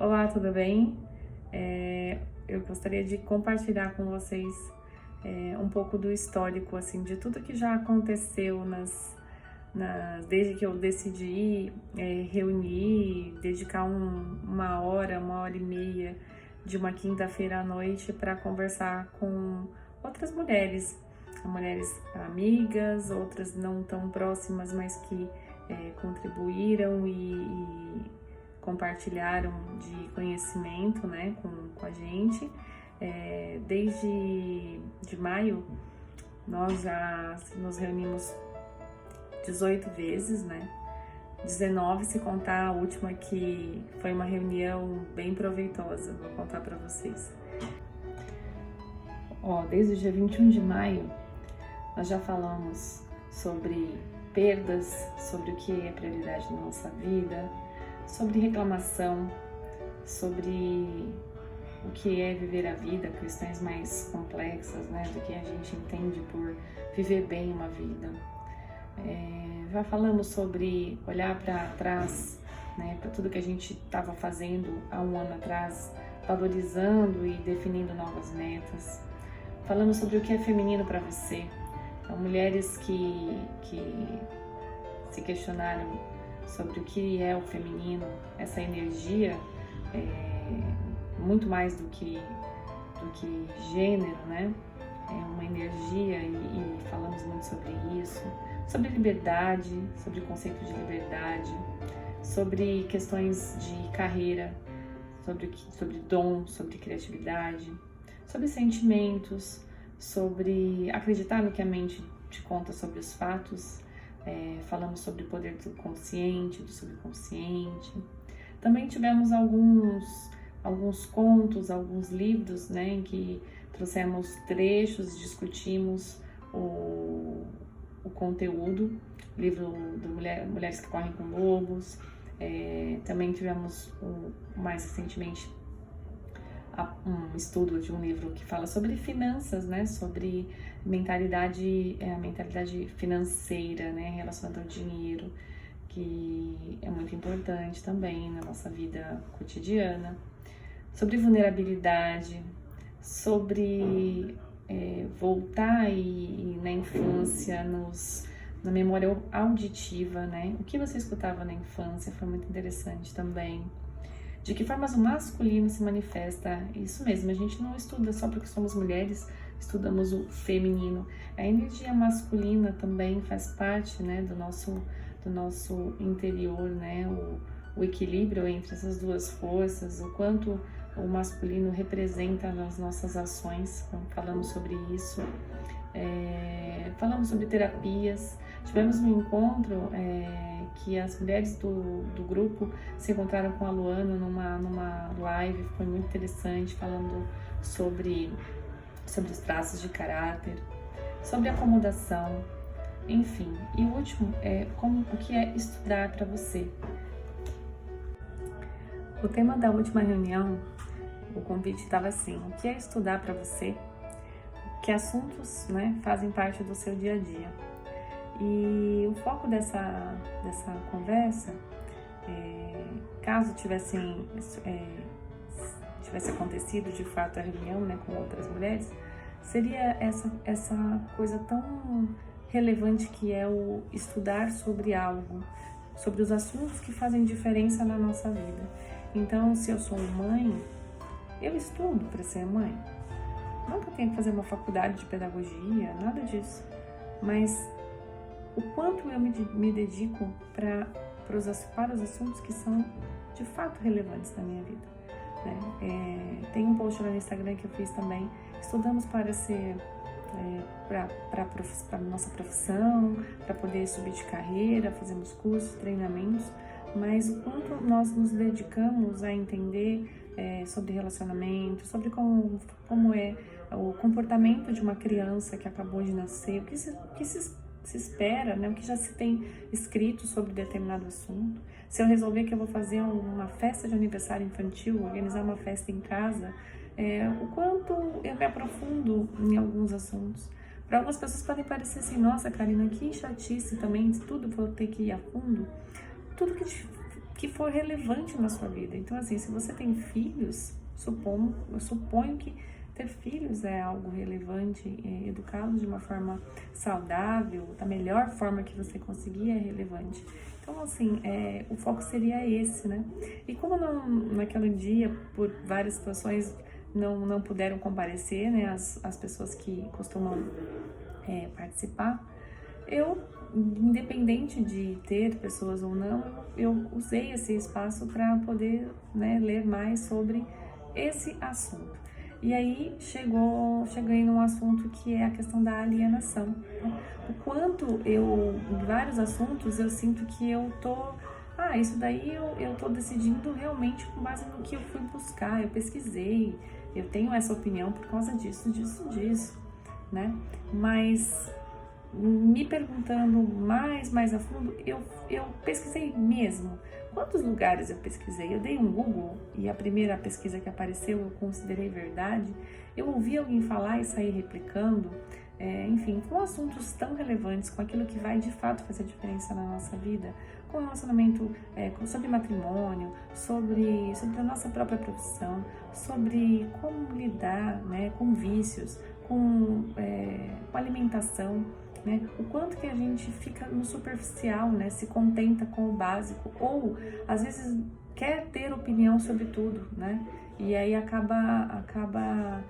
Olá, tudo bem? Eu gostaria de compartilhar com vocês um pouco do histórico, assim, de tudo que já aconteceu desde que eu decidi reunir, dedicar uma hora e meia de uma quinta-feira à noite para conversar com outras mulheres amigas, outras não tão próximas, mas que contribuíram e compartilharam de conhecimento, né, com a gente. Desde de maio, nós já nos reunimos 18 vezes, né? 19 se contar a última, que foi uma reunião bem proveitosa, vou contar para vocês. Desde o dia 21 de maio, nós já falamos sobre perdas, sobre o que é prioridade na nossa vida, sobre reclamação, sobre o que é viver a vida, questões mais complexas, né, do que a gente entende por viver bem uma vida. Já falamos sobre olhar para trás, né, para tudo que a gente estava fazendo há um ano atrás, valorizando e definindo novas metas. Falamos sobre o que é feminino para você. Então, mulheres que se questionaram sobre o que é o feminino, essa energia, muito mais do que gênero, né? É uma energia e falamos muito sobre isso, sobre liberdade, sobre o conceito de liberdade, sobre questões de carreira, sobre dom, sobre criatividade, sobre sentimentos, sobre acreditar no que a mente te conta sobre os fatos. Falamos sobre o poder do consciente, do subconsciente. Também tivemos alguns contos, alguns livros, né, em que trouxemos trechos, discutimos o conteúdo, livro do Mulheres que Correm com Lobos. Também tivemos, mais recentemente, um estudo de um livro que fala sobre finanças, né, sobre a mentalidade financeira, né, relacionada ao dinheiro, que é muito importante também na nossa vida cotidiana, sobre vulnerabilidade, sobre voltar e na infância, na memória auditiva, né, o que você escutava na infância foi muito interessante também. De que formas o masculino se manifesta. Isso mesmo, a gente não estuda só porque somos mulheres, estudamos o feminino. A energia masculina também faz parte, né, do nosso interior, né, o equilíbrio entre essas duas forças, o quanto o masculino representa nas nossas ações. Então, falamos sobre isso. Falamos sobre terapias. Tivemos um encontro que as mulheres do grupo se encontraram com a Luana numa live, foi muito interessante, falando sobre os traços de caráter, sobre acomodação, enfim. E o último é o que é estudar para você. O tema da última reunião, o convite estava assim: o que é estudar para você? Que assuntos, né, fazem parte do seu dia a dia? E o foco dessa conversa, caso tivesse acontecido de fato a reunião, né, com outras mulheres, seria essa coisa tão relevante que é o estudar sobre algo, sobre os assuntos que fazem diferença na nossa vida. Então, se eu sou mãe, eu estudo para ser mãe. Não que eu tenha que fazer uma faculdade de pedagogia, nada disso, mas o quanto eu me dedico para os assuntos que são de fato relevantes na minha vida, né? Tem um post lá no Instagram que eu fiz também: estudamos para ser para a nossa profissão, para poder subir de carreira, fazemos cursos, treinamentos, mas o quanto nós nos dedicamos a entender sobre relacionamento, sobre como é o comportamento de uma criança que acabou de nascer, o que se espera, né? O que já se tem escrito sobre determinado assunto. Se eu resolver que eu vou fazer uma festa de aniversário infantil, organizar uma festa em casa, o quanto eu me aprofundo em alguns assuntos. Para algumas pessoas podem parecer assim: nossa, Karina, que chatice também, tudo vou ter que ir a fundo. Tudo que que for relevante na sua vida. Então, assim, se você tem filhos, eu suponho que ter filhos é algo relevante, educá-los de uma forma saudável, da melhor forma que você conseguir é relevante. Então, assim, o foco seria esse, né? E como naquele dia, por várias situações, não puderam comparecer, né, as pessoas que costumam participar, eu, independente de ter pessoas ou não, eu usei esse espaço para poder, né, ler mais sobre esse assunto. E aí cheguei num assunto que é a questão da alienação, né? O quanto em vários assuntos, eu sinto que eu tô, isso daí eu tô decidindo realmente com base no que eu fui buscar, eu pesquisei, eu tenho essa opinião por causa disso, né? Mas me perguntando mais a fundo, eu pesquisei mesmo. Quantos lugares eu pesquisei? Eu dei um Google e a primeira pesquisa que apareceu eu considerei verdade. Eu ouvi alguém falar e saí replicando, enfim, com assuntos tão relevantes, com aquilo que vai de fato fazer diferença na nossa vida, com relacionamento, sobre matrimônio, sobre a nossa própria profissão, sobre como lidar, né, com vícios, com alimentação. Né? O quanto que a gente fica no superficial, né? Se contenta com o básico, ou às vezes quer ter opinião sobre tudo, né? E aí acaba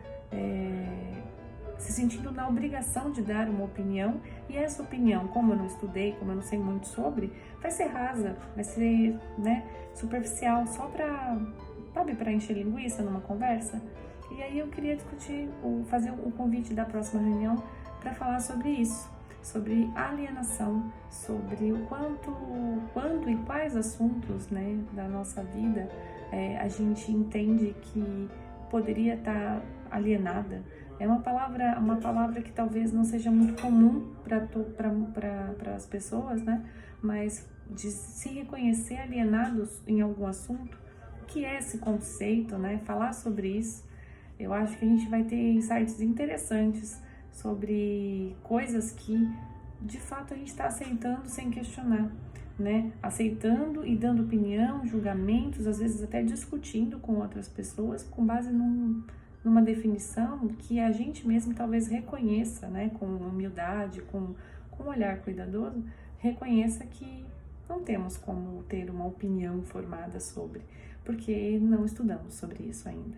se sentindo na obrigação de dar uma opinião, e essa opinião, como eu não estudei, como eu não sei muito sobre, vai ser rasa, vai ser, né, superficial, só para encher linguiça numa conversa. E aí eu queria discutir, fazer o convite da próxima reunião para falar sobre isso, sobre alienação, sobre o quando e quais assuntos, né, da nossa vida a gente entende que poderia estar alienada. É uma palavra que talvez não seja muito comum para as pessoas, né, mas de se reconhecer alienados em algum assunto, o que é esse conceito, né, falar sobre isso, eu acho que a gente vai ter insights interessantes sobre coisas que, de fato, a gente está aceitando sem questionar, né? Aceitando e dando opinião, julgamentos, às vezes até discutindo com outras pessoas com base numa definição que a gente mesmo talvez reconheça, né? Com humildade, com um olhar cuidadoso, reconheça que não temos como ter uma opinião formada sobre, porque não estudamos sobre isso ainda.